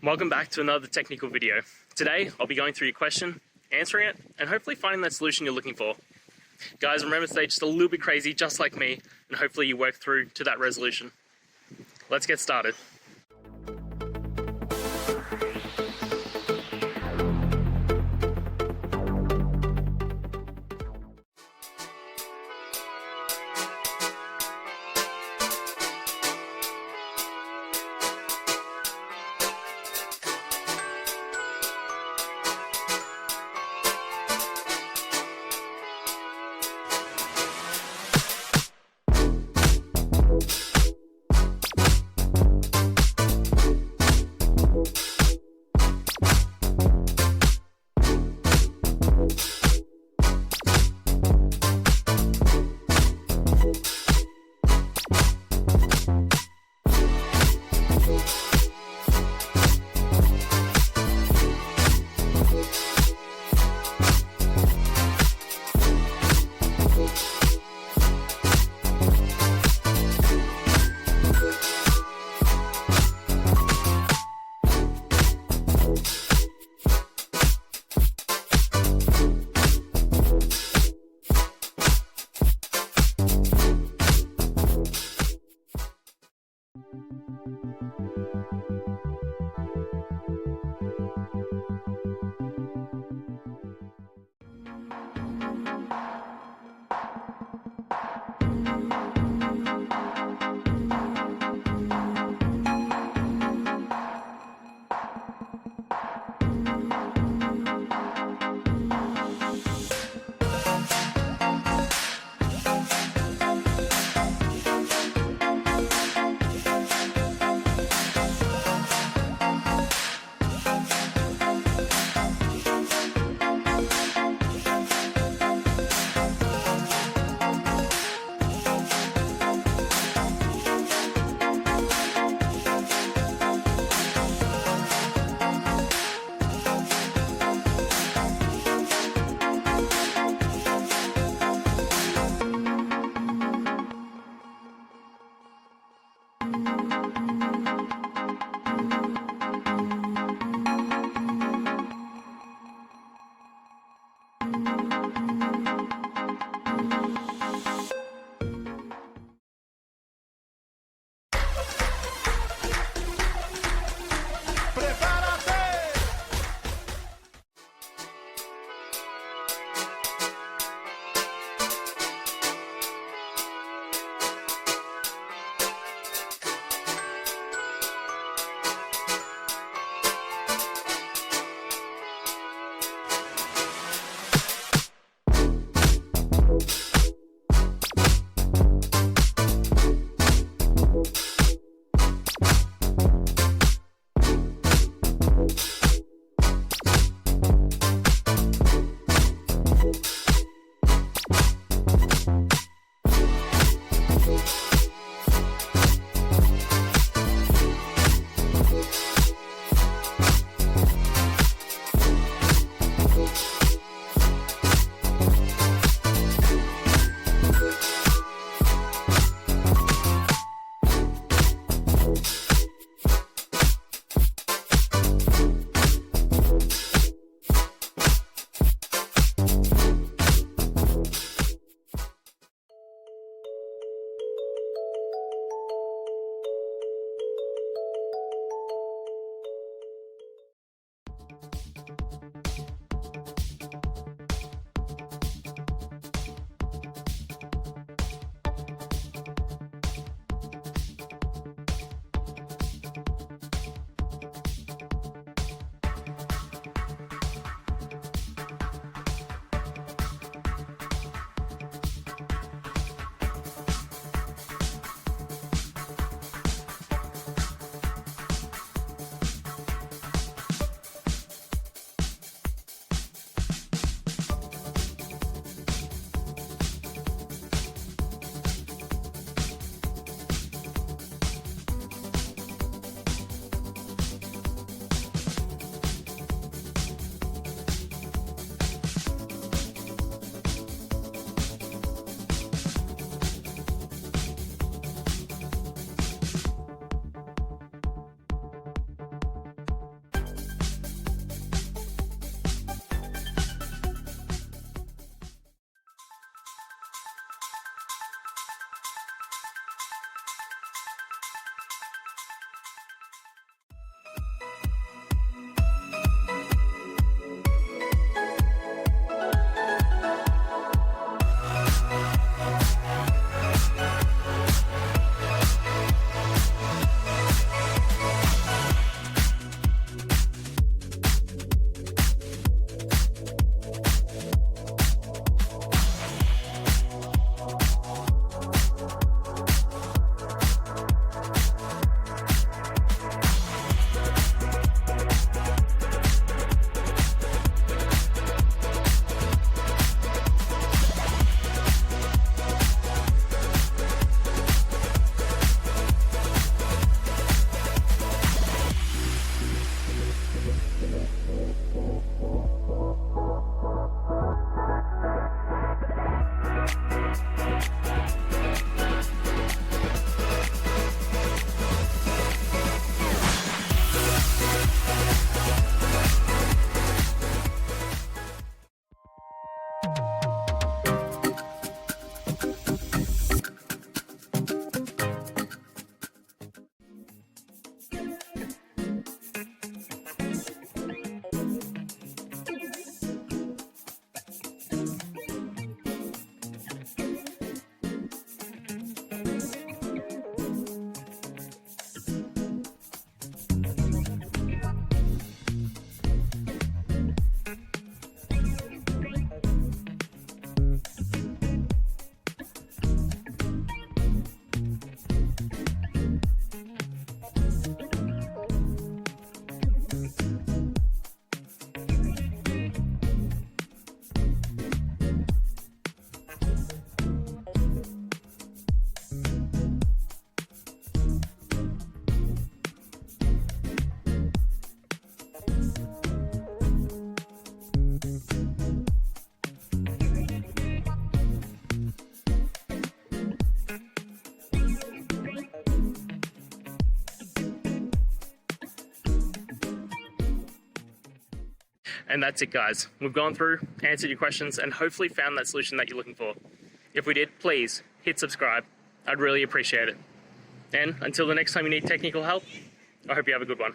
Welcome back to another technical video. Today, I'll be going through your question, answering it, and hopefully finding that solution you're looking for. Guys, remember to stay just a little bit crazy, just like me, and hopefully you work through to that resolution. Let's get started. And that's it, guys. We've gone through, answered your questions, and hopefully found that solution that you're looking for. If we did, please hit subscribe. I'd really appreciate it. And until the next time you need technical help, I hope you have a good one.